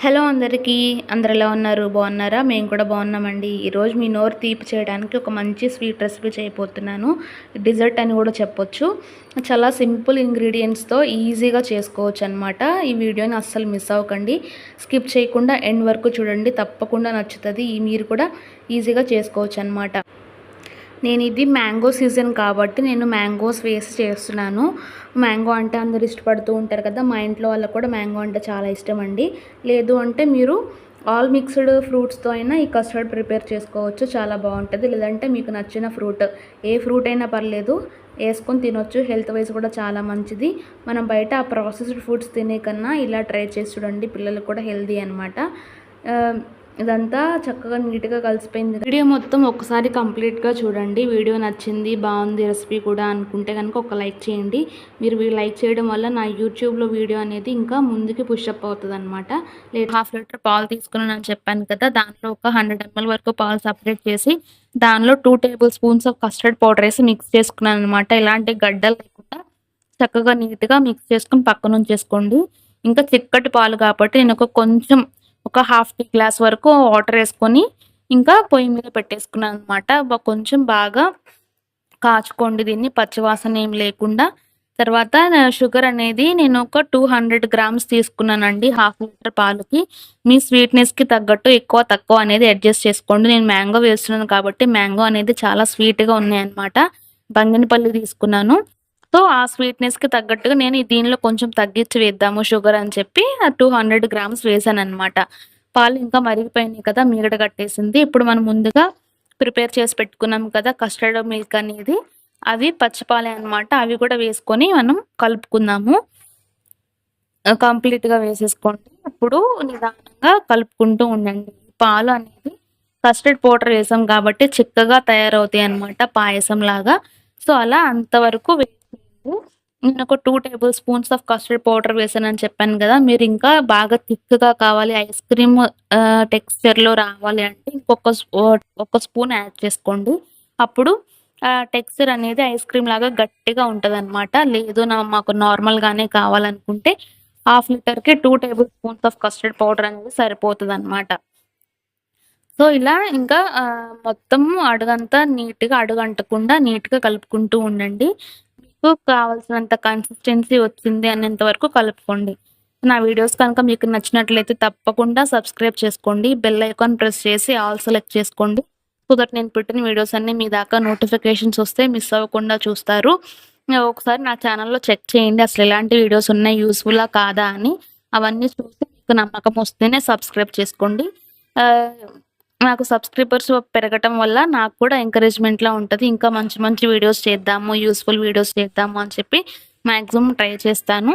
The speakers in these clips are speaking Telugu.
హలో అందరికీ. అందరు ఎలా ఉన్నారు? బాగున్నారా? మేము కూడా బాగున్నామండి. ఈరోజు మీ నోరు తీపి చేయడానికి ఒక మంచి స్వీట్ రెసిపీ చేయబోతున్నాను. డిజర్ట్ అని కూడా చెప్పొచ్చు. చాలా సింపుల్ ఇంగ్రీడియంట్స్తో ఈజీగా చేసుకోవచ్చు అనమాట. ఈ వీడియోని అస్సలు మిస్ అవ్వకండి. స్కిప్ చేయకుండా ఎండ్ వరకు చూడండి, తప్పకుండా నచ్చుతుంది. మీరు కూడా ఈజీగా చేసుకోవచ్చు అనమాట. నేను ఇది మ్యాంగో సీజన్ కాబట్టి నేను మ్యాంగోస్ వేసి చేస్తున్నాను. మ్యాంగో అంటే అందరు ఇష్టపడుతూ ఉంటారు కదా, మా ఇంట్లో వాళ్ళకు కూడా మ్యాంగో అంటే చాలా ఇష్టం అండి. లేదు అంటే మీరు ఆల్ మిక్స్డ్ ఫ్రూట్స్తో అయినా ఈ కస్టర్డ్ ప్రిపేర్ చేసుకోవచ్చు, చాలా బాగుంటుంది. లేదంటే మీకు నచ్చిన ఫ్రూట్, ఏ ఫ్రూట్ అయినా పర్లేదు, వేసుకొని తినొచ్చు. హెల్త్ వైజ్ కూడా చాలా మంచిది. మనం బయట ఆ ప్రాసెస్డ్ ఫుడ్స్ తినే కన్నా ఇలా ట్రై చేసి చూడండి, పిల్లలకు కూడా హెల్తీ అనమాట. ఇదంతా చక్కగా నీట్గా కలిసిపోయింది. వీడియో మొత్తం ఒకసారి కంప్లీట్గా చూడండి. వీడియో నచ్చింది, బాగుంది రెసిపీ కూడా అనుకుంటే కనుక ఒక లైక్ చేయండి. మీరు లైక్ చేయడం వల్ల నా యూట్యూబ్లో వీడియో అనేది ఇంకా ముందుకి పుషప్ అవుతుంది అనమాట. లేదు 1/2 లీటర్ పాలు తీసుకున్నాను చెప్పాను కదా, దాంట్లో ఒక 100 ml వరకు పాలు సపరేట్ చేసి దానిలో 2 tablespoons of custard powder వేసి మిక్స్ చేసుకున్నాను అనమాట. ఇలాంటి గడ్డలు లేకుండా చక్కగా నీట్గా మిక్స్ చేసుకుని పక్కన ఉంచేసుకోండి. ఇంకా చిక్కటి పాలు కాబట్టి నేను ఒక హాఫ్ టీ గ్లాస్ వరకు వాటర్ వేసుకొని ఇంకా పొయ్యి మీద పెట్టేసుకున్నాను అనమాట. కొంచెం బాగా కాచుకోండి దీన్ని, పచ్చివాసన ఏం లేకుండా. తర్వాత షుగర్ అనేది నేను ఒక 200 గ్రామ్స్ తీసుకున్నానండి 1/2 లీటర్ పాలకి. మీ స్వీట్నెస్కి తగ్గట్టు ఎక్కువ తక్కువ అనేది అడ్జస్ట్ చేసుకోండి. నేను మ్యాంగో వేస్తున్నాను కాబట్టి మ్యాంగో అనేది చాలా స్వీట్గా ఉన్నాయన్నమాట. బంగినపల్లి తీసుకున్నాను. సో ఆ స్వీట్నెస్కి తగ్గట్టుగా నేను దీనిలో కొంచెం తగ్గించి వేద్దాము షుగర్ అని చెప్పి 200 గ్రామ్స్ వేసాను అనమాట. పాలు ఇంకా మరిగిపోయినాయి కదా, మీగడ కట్టేసింది. ఇప్పుడు మనం ముందుగా ప్రిపేర్ చేసి పెట్టుకున్నాం కదా కస్టర్డ్ మిల్క్ అనేది, అవి పచ్చిపాలే అనమాట. అవి కూడా వేసుకొని మనం కలుపుకుందాము. కంప్లీట్గా వేసేసుకోండి. ఇప్పుడు నిదానంగా కలుపుకుంటూ ఉండండి. పాలు అనేది కస్టర్డ్ పౌడర్ వేసాం కాబట్టి చిక్కగా తయారవుతాయి అనమాట, పాయసం లాగా. సో అలా అంతవరకు నేను ఒక 2 tablespoons of custard powder వేసానని చెప్పాను కదా. మీరు ఇంకా బాగా థిక్గా కావాలి, ఐస్ క్రీమ్ టెక్స్చర్లో రావాలి అంటే ఒక స్పూన్ యాడ్ చేసుకోండి. అప్పుడు టెక్స్చర్ అనేది ఐస్ క్రీమ్ లాగా గట్టిగా ఉంటుంది అనమాట. లేదు మాకు నార్మల్గానే కావాలనుకుంటే 1/2 లీటర్కి 2 tablespoons of custard powder అనేది సరిపోతుంది అనమాట. సో ఇలా ఇంకా మొత్తం అడుగంతా నీట్గా అడుగంటకుండా నీట్గా కలుపుకుంటూ ఉండండి. మీకు కావాల్సినంత కన్సిస్టెన్సీ వచ్చింది అనేంత వరకు కలుపుకోండి. నా వీడియోస్ కనుక మీకు నచ్చినట్లయితే తప్పకుండా సబ్స్క్రైబ్ చేసుకోండి. బెల్ ఐకాన్ ప్రెస్ చేసి ఆల్ సెలెక్ట్ చేసుకోండి. సో దట్ నేను పెట్టిన వీడియోస్ అన్నీ మీ దాకా నోటిఫికేషన్స్ వస్తే మిస్ అవ్వకుండా చూస్తారు. ఒకసారి నా ఛానల్లో చెక్ చేయండి అసలు ఎలాంటి వీడియోస్ ఉన్నాయి, యూస్ఫుల్లా కాదా అని. అవన్నీ చూసి మీకు నమ్మకం వస్తేనే సబ్స్క్రైబ్ చేసుకోండి. నాకు సబ్స్క్రైబర్స్ పెరగటం వల్ల నాకు కూడా ఎంకరేజ్మెంట్లా ఉంటుంది. ఇంకా మంచి మంచి వీడియోస్ చేద్దాము, యూస్ఫుల్ వీడియోస్ చేద్దాము అని చెప్పి మ్యాక్సిమం ట్రై చేస్తాను.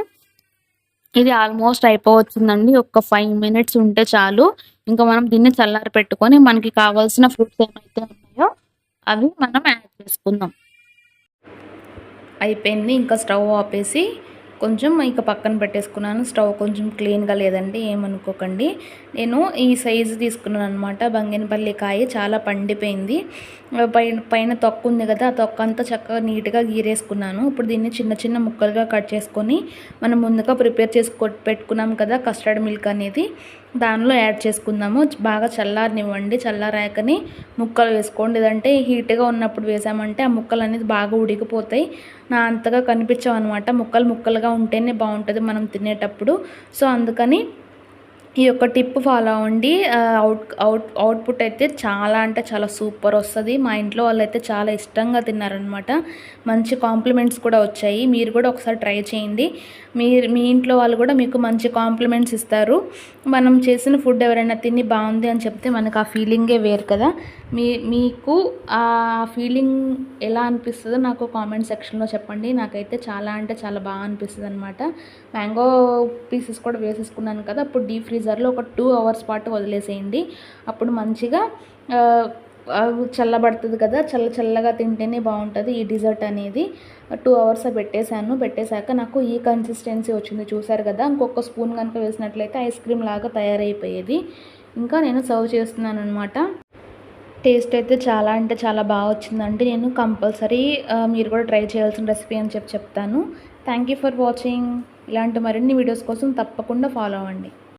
ఇది ఆల్మోస్ట్ అయిపోవచ్చిందండి. ఒక 5 మినిట్స్ ఉంటే చాలు. ఇంకా మనం దీన్ని చల్లారి పెట్టుకొని మనకి కావాల్సిన ఫ్రూట్స్ ఏమైతే ఉన్నాయో అవి మనం యాడ్ చేసుకుందాం. అయిపోయింది. ఇంకా స్టవ్ ఆపేసి కొంచెం ఇక పక్కన పెట్టేసుకున్నాను. స్టవ్ కొంచెం క్లీన్గా లేదండి, ఏమనుకోకండి. నేను ఈ సైజు తీసుకున్నాను అనమాట. బంగినపల్లి కాయ చాలా పండిపోయింది. పైన తొక్క ఉంది కదా, ఆ తొక్క అంతా చక్కగా నీట్గా గీరేసుకున్నాను. ఇప్పుడు దీన్ని చిన్న చిన్న ముక్కలుగా కట్ చేసుకొని మనం ముందుగా ప్రిపేర్ చేసి పెట్టుకున్నాం కదా కస్టర్డ్ మిల్క్ అనేది, దానిలో యాడ్ చేసుకుందాము. బాగా చల్లారనివ్వండి. చల్లారాకని ముక్కలు వేసుకోండి. లేదంటే హీట్గా ఉన్నప్పుడు వేసామంటే ఆ ముక్కలు అనేది బాగా ఉడికిపోతాయి, నా అంతగా కనిపించవు అనమాట. ముక్కలు ముక్కలుగా ఉంటేనే బాగుంటుంది మనం తినేటప్పుడు. సో అందుకని ఈ యొక్క టిప్ ఫాలో అవ్వండి. అవుట్పుట్ అయితే చాలా అంటే చాలా సూపర్ వస్తుంది. మా ఇంట్లో వాళ్ళు అయితే చాలా ఇష్టంగా తిన్నారనమాట. మంచి కాంప్లిమెంట్స్ కూడా వచ్చాయి. మీరు కూడా ఒకసారి ట్రై చేయండి. మీ ఇంట్లో వాళ్ళు కూడా మీకు మంచి కాంప్లిమెంట్స్ ఇస్తారు. మనం చేసిన ఫుడ్ ఎవరైనా తిని బాగుంది అని చెప్తే మనకు ఆ ఫీలింగే వేరు కదా. మీకు ఆ ఫీలింగ్ ఎలా అనిపిస్తుందో నాకు కామెంట్ సెక్షన్లో చెప్పండి. నాకైతే చాలా అంటే చాలా బాగా అనిపిస్తుంది అనమాట. మ్యాంగో పీసెస్ కూడా వేసేసుకున్నాను కదా, అప్పుడు డీప్ ఫ్రీజర్లో ఒక 2 అవర్స్ పాటు వదిలేసేయండి. అప్పుడు మంచిగా చల్లబడుతుంది కదా, చల్లగా తింటేనే బాగుంటుంది ఈ డిజర్ట్ అనేది. 2 అవర్స్ పెట్టేశాక నాకు ఈ కన్సిస్టెన్సీ వచ్చింది, చూసారు కదా. ఇంకొక స్పూన్ కనుక వేసినట్లయితే ఐస్ క్రీమ్ లాగా తయారైపోయేది. ఇంకా నేను సర్వ్ చేస్తున్నాను అనమాట. టేస్ట్ అయితే చాలా అంటే చాలా బాగా వచ్చిందండి. నేను కంపల్సరీ మీరు కూడా ట్రై చేయాల్సిన రెసిపీ అని చెప్తాను. Thank you for watching. ఇలాంటి మరిన్ని వీడియోస్ కోసం తప్పకుండా ఫాలో అవ్వండి.